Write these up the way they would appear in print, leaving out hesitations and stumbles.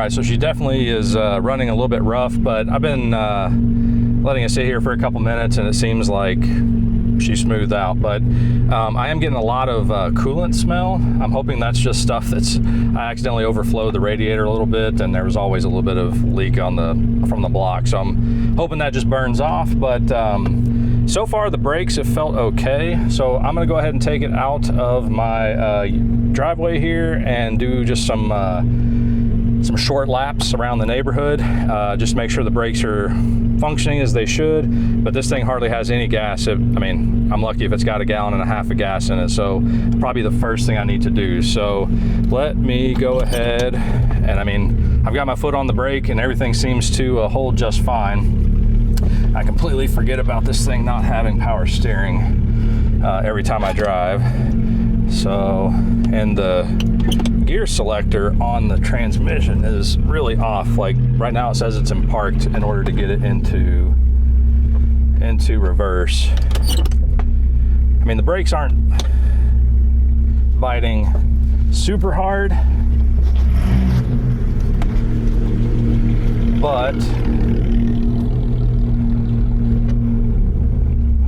right, so she definitely is running a little bit rough, but I've been letting it sit here for a couple minutes and it seems like she's smoothed out. But I am getting a lot of coolant smell. I'm hoping that's just stuff that's, I accidentally overflowed the radiator a little bit, and there was always a little bit of leak from the block. So I'm hoping that just burns off. But so far the brakes have felt okay. So I'm gonna go ahead and take it out of my driveway here and do just some short laps around the neighborhood, just to make sure the brakes are functioning as they should. But this thing hardly has any gas. I mean, I'm lucky if it's got 1.5 gallons of gas in it, so probably the first thing I need to do. So let me go ahead, and I mean, I've got my foot on the brake and everything seems to hold just fine. I completely forget about this thing not having power steering every time I drive. So, and the gear selector on the transmission is really off. Like right now it says it's in parked in order to get it into reverse. I mean, the brakes aren't biting super hard, but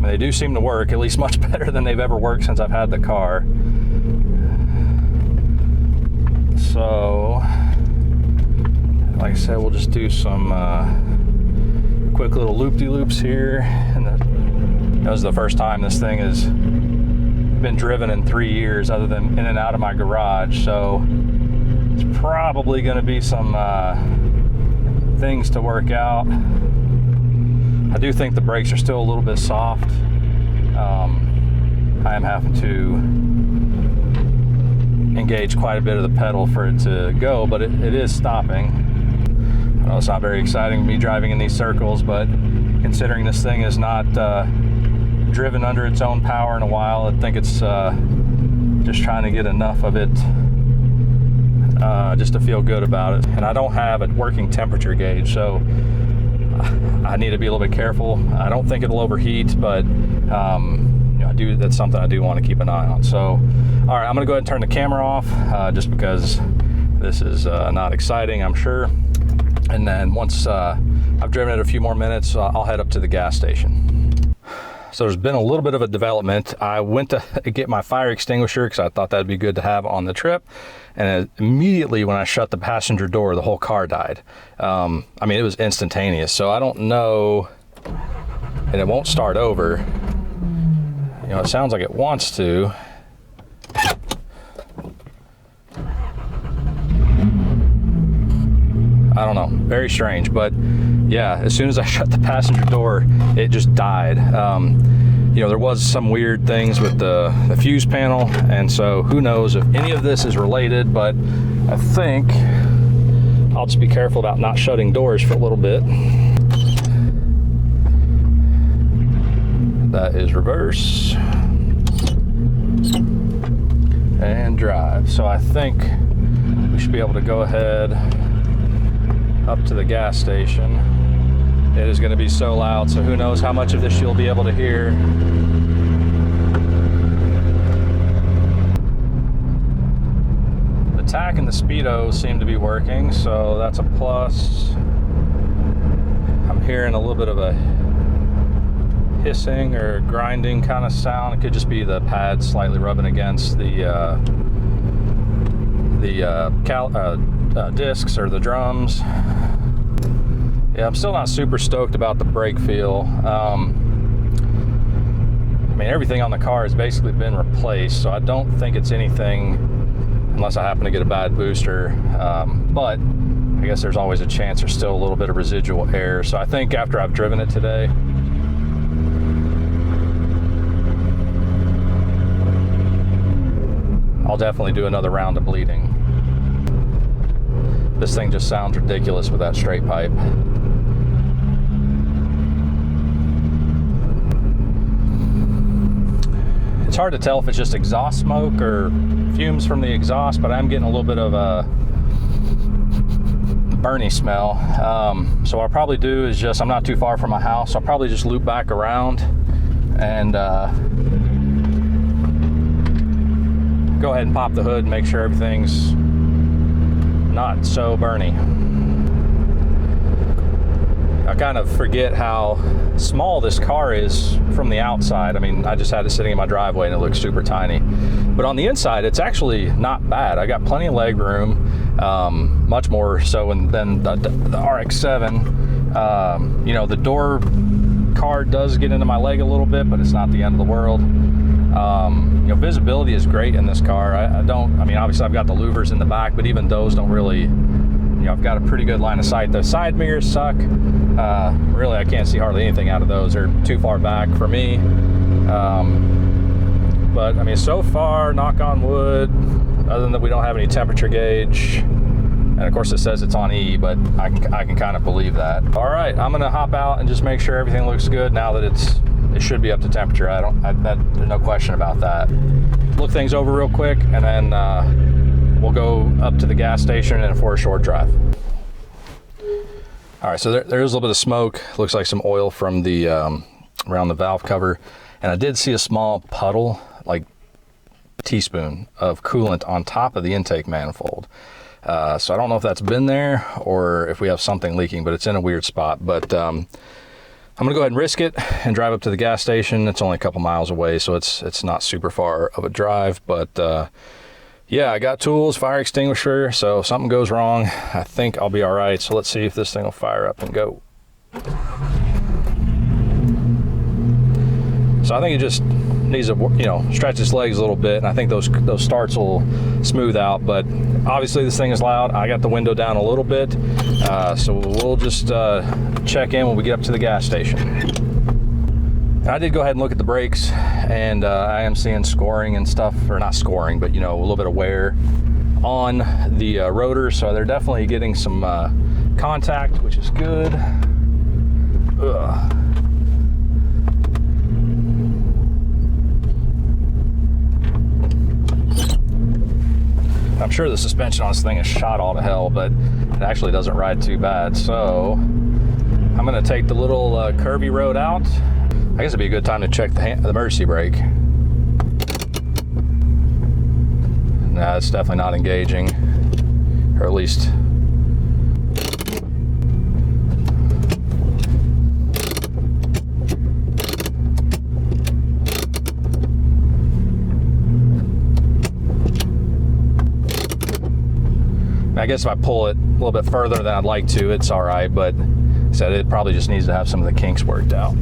they do seem to work, at least much better than they've ever worked since I've had the car. So, like I said, we'll just do some quick little loop-de-loops here. And that was the first time this thing has been driven in 3 years, other than in and out of my garage. So it's probably going to be some things to work out. I do think the brakes are still a little bit soft. I am having to engage quite a bit of the pedal for it to go, but it is stopping. I know it's not very exciting me driving in these circles, but considering this thing is not driven under its own power in a while, I think it's just trying to get enough of it just to feel good about it. And I don't have a working temperature gauge, so I need to be a little bit careful. I don't think it'll overheat, but that's something I do want to keep an eye on. So, all right, I'm gonna go ahead and turn the camera off just because this is not exciting, I'm sure. And then once I've driven it a few more minutes, I'll head up to the gas station. So there's been a little bit of a development. I went to get my fire extinguisher because I thought that'd be good to have on the trip. And immediately when I shut the passenger door, the whole car died. I mean, it was instantaneous. So I don't know, and it won't start over. You know, it sounds like it wants to. I don't know, very strange, but yeah, as soon as I shut the passenger door, it just died. You know, there was some weird things with the fuse panel, and so who knows if any of this is related, but I think I'll just be careful about not shutting doors for a little bit. That is reverse and drive. So I think we should be able to go ahead up to the gas station. It is going to be so loud, so who knows how much of this you'll be able to hear. The tach and the speedo seem to be working, so that's a plus. I'm hearing a little bit of a hissing or grinding kind of sound. It could just be the pad slightly rubbing against the discs or the drums. Yeah, I'm still not super stoked about the brake feel. I mean, everything on the car has basically been replaced, so I don't think it's anything, unless I happen to get a bad booster. But I guess there's always a chance there's still a little bit of residual air. So I think after I've driven it today, I'll definitely do another round of bleeding. This thing just sounds ridiculous with that straight pipe. It's hard to tell if it's just exhaust smoke or fumes from the exhaust, but I'm getting a little bit of a burny smell. So what I'll probably do is I'm not too far from my house, so I'll probably just loop back around and go ahead and pop the hood and make sure everything's not so burny. kind of forget how small this car is from the outside. I mean, I just had it sitting in my driveway and it looks super tiny. But on the inside, it's actually not bad. I got plenty of leg room, much more so than the RX-7. You know, the door card does get into my leg a little bit, but it's not the end of the world. You know, visibility is great in this car. I mean, obviously I've got the louvers in the back, but even those don't really, you know, I've got a pretty good line of sight. The side mirrors suck. Really, I can't see hardly anything out of those. They're too far back for me. But I mean, so far, knock on wood, other than that we don't have any temperature gauge. And of course it says it's on E, but I can kind of believe that. All right, I'm gonna hop out and just make sure everything looks good now that it should be up to temperature. There's no question about that. Look things over real quick, and then we'll go up to the gas station and for a short drive. All right, so there's a little bit of smoke. Looks like some oil from the around the valve cover, and I did see a small puddle, like teaspoon of coolant on top of the intake manifold. So I don't know if that's been there or if we have something leaking, but it's in a weird spot. But I'm gonna go ahead and risk it and drive up to the gas station. It's only a couple miles away, so it's not super far of a drive. But yeah, I got tools, fire extinguisher, so if something goes wrong, I think I'll be all right. So let's see if this thing will fire up and go. So I think it just needs to, you know, stretch its legs a little bit, and I think those starts will smooth out. But obviously this thing is loud. I got the window down a little bit, so we'll just check in when we get up to the gas station. And I did go ahead and look at the brakes, and I am seeing scoring and stuff, or not scoring, but you know, a little bit of wear on the rotor. So they're definitely getting some contact, which is good. Ugh. I'm sure the suspension on this thing is shot all to hell, but it actually doesn't ride too bad. So I'm gonna take the little curvy road out. I guess it'd be a good time to check the emergency brake. Nah, it's definitely not engaging, or at least. I guess if I pull it a little bit further than I'd like to, it's all right, but I said it probably just needs to have some of the kinks worked out.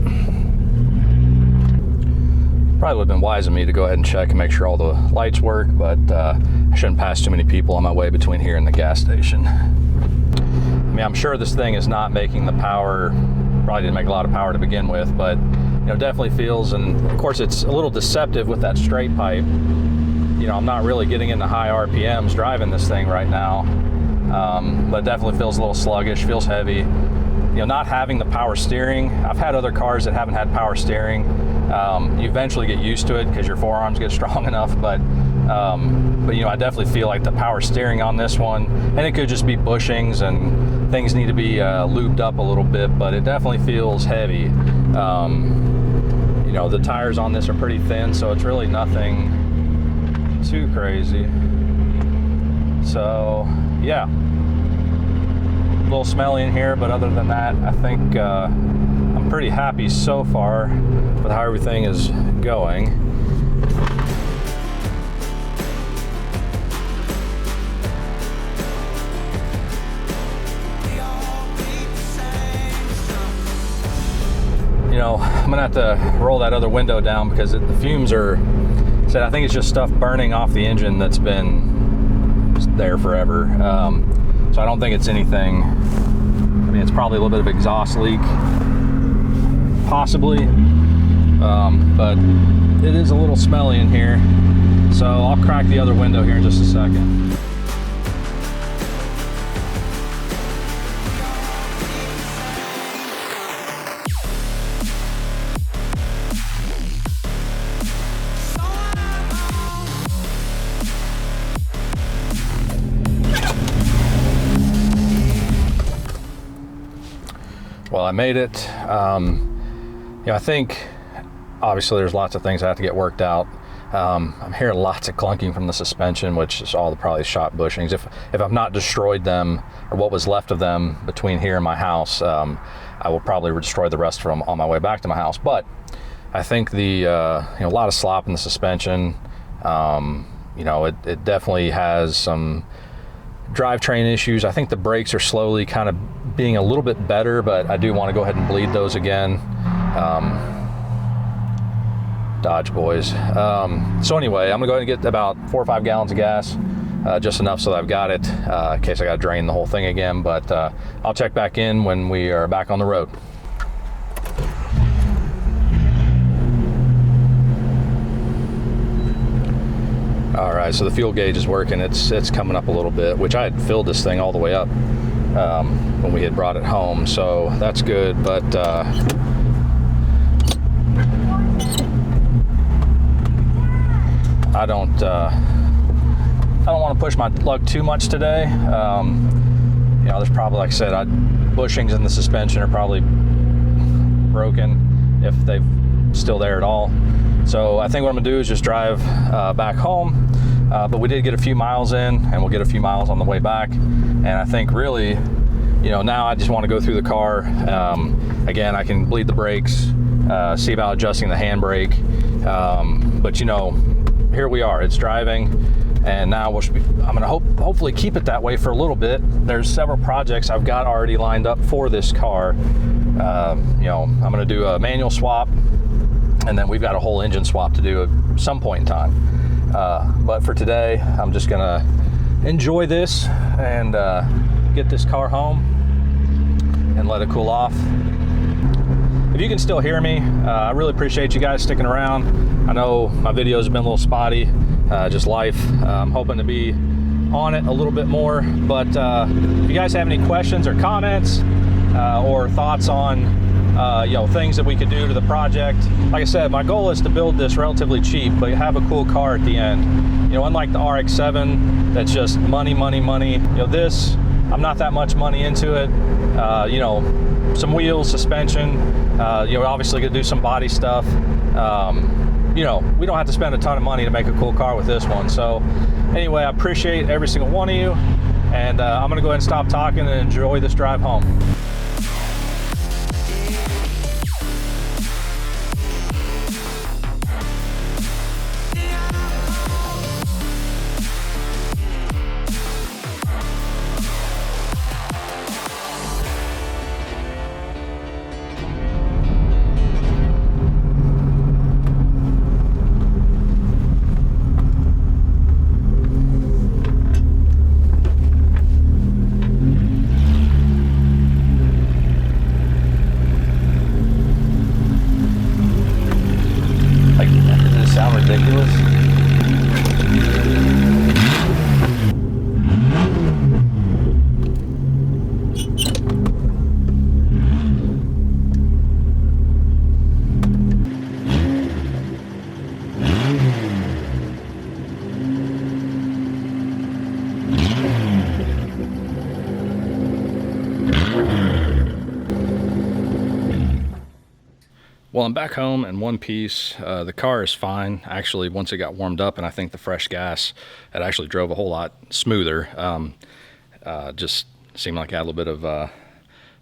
Probably would have been wise of me to go ahead and check and make sure all the lights work, but I shouldn't pass too many people on my way between here and the gas station. I mean, I'm sure this thing is not making the power, probably didn't make a lot of power to begin with, but you know, definitely feels, and of course it's a little deceptive with that straight pipe. You know, I'm not really getting into high RPMs driving this thing right now, but it definitely feels a little sluggish, feels heavy. You know, not having the power steering, I've had other cars that haven't had power steering. You eventually get used to it because your forearms get strong enough, but you know, I definitely feel like the power steering on this one, and it could just be bushings and things need to be lubed up a little bit, but it definitely feels heavy. You know, the tires on this are pretty thin, so it's really nothing too crazy. So yeah, a little smelly in here, but other than that, I think I'm pretty happy so far with how everything is going. You know, I'm gonna have to roll that other window down because the fumes are, I think it's just stuff burning off the engine that's been there forever. So I don't think it's anything. I mean, it's probably a little bit of exhaust leak, possibly, but it is a little smelly in here. So I'll crack the other window here in just a second. Well, I made it. You know, I think obviously there's lots of things I have to get worked out. I'm hearing lots of clunking from the suspension, which is all the probably shot bushings. If I've not destroyed them, or what was left of them between here and my house, I will probably destroy the rest of them on my way back to my house. But I think the a lot of slop in the suspension. It definitely has some drivetrain issues. I think the brakes are slowly kind of being a little bit better, but I do want to go ahead and bleed those again. Dodge boys. So anyway, I'm gonna go ahead and get about 4 or 5 gallons of gas, just enough so that I've got it in case I gotta drain the whole thing again. But I'll check back in when we are back on the road. All right, so the fuel gauge is working. It's coming up a little bit, which I had filled this thing all the way up when we had brought it home, so that's good. But I don't want to push my luck too much today. There's probably, like I said, bushings in the suspension are probably broken if they're still there at all. So I think what I'm gonna do is just drive back home. But we did get a few miles in, and we'll get a few miles on the way back. And I think really, now I just want to go through the car. Again, I can bleed the brakes, see about adjusting the handbrake. But here we are. It's driving, and now I'm gonna hopefully keep it that way for a little bit. There's several projects I've got already lined up for this car. I'm gonna do a manual swap, and then we've got a whole engine swap to do at some point in time. But for today, I'm just gonna enjoy this and get this car home and let it cool off. If you can still hear me, I really appreciate you guys sticking around. I know my videos have been a little spotty, just life. I'm hoping to be on it a little bit more, but if you guys have any questions or comments or thoughts on things that we could do to the project. Like I said, my goal is to build this relatively cheap, but have a cool car at the end. Unlike the RX-7, that's just money. This, I'm not that much money into it. Some wheels, suspension, obviously gonna do some body stuff. We don't have to spend a ton of money to make a cool car with this one. So anyway, I appreciate every single one of you, and I'm gonna go ahead and stop talking and enjoy this drive home. Ridiculous. Well, I'm back home in one piece. The car is fine. Actually, once it got warmed up, and I think the fresh gas, it actually drove a whole lot smoother. Just seemed like I had a little bit of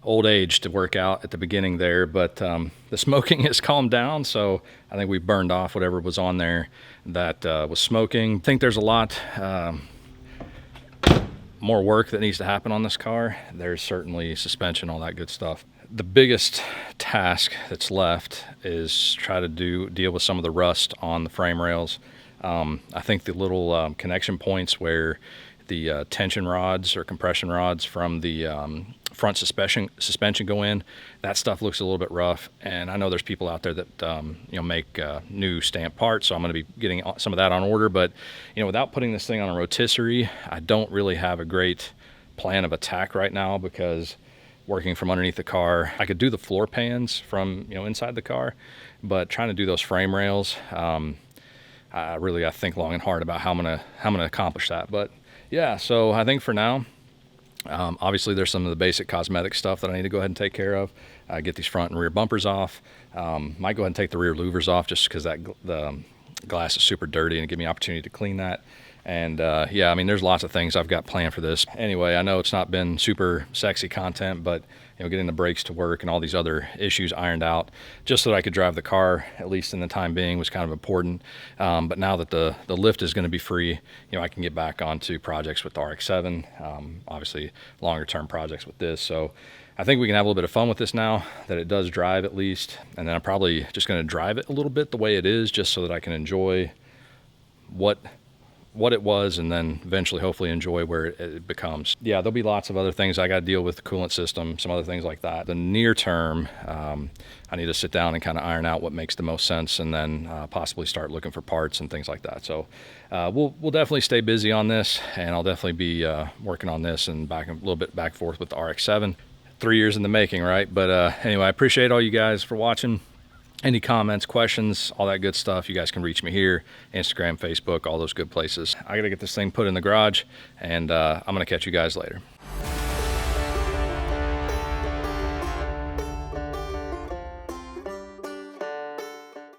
old age to work out at the beginning there, but the smoking has calmed down, so I think we burned off whatever was on there that was smoking. I think there's a lot more work that needs to happen on this car. There's certainly suspension, all that good stuff. The biggest task that's left is try to deal with some of the rust on the frame rails. I think the little connection points where the tension rods or compression rods from the front suspension go in, that stuff looks a little bit rough. And I know there's people out there that make new stamped parts, so I'm going to be getting some of that on order. But without putting this thing on a rotisserie, I don't really have a great plan of attack right now, because working from underneath the car, I could do the floor pans from inside the car, but trying to do those frame rails, I think long and hard about how I'm gonna accomplish that. But yeah, so I think for now, obviously there's some of the basic cosmetic stuff that I need to go ahead and take care of. Get these front and rear bumpers off. Might go ahead and take the rear louvers off, just because the glass is super dirty, and give me an opportunity to clean that. And yeah, I mean, there's lots of things I've got planned for this. Anyway, I know it's not been super sexy content, but getting the brakes to work and all these other issues ironed out just so that I could drive the car, at least in the time being, was kind of important. But now that the lift is going to be free, I can get back onto projects with the RX-7, obviously longer term projects with this. So I think we can have a little bit of fun with this now that it does drive, at least. And then I'm probably just going to drive it a little bit the way it is, just so that I can enjoy what it was, and then eventually hopefully enjoy where it becomes. Yeah, there'll be lots of other things I got to deal with, the coolant system, some other things like that. The near term, I need to sit down and kind of iron out what makes the most sense, and then possibly start looking for parts and things like that. So we'll definitely stay busy on this, and I'll definitely be working on this and a little bit back and forth with the RX-7. 3 years in the making, right? But anyway, I appreciate all you guys for watching. Any comments, questions, all that good stuff, you guys can reach me here, Instagram, Facebook, all those good places. I gotta get this thing put in the garage, and I'm gonna catch you guys later.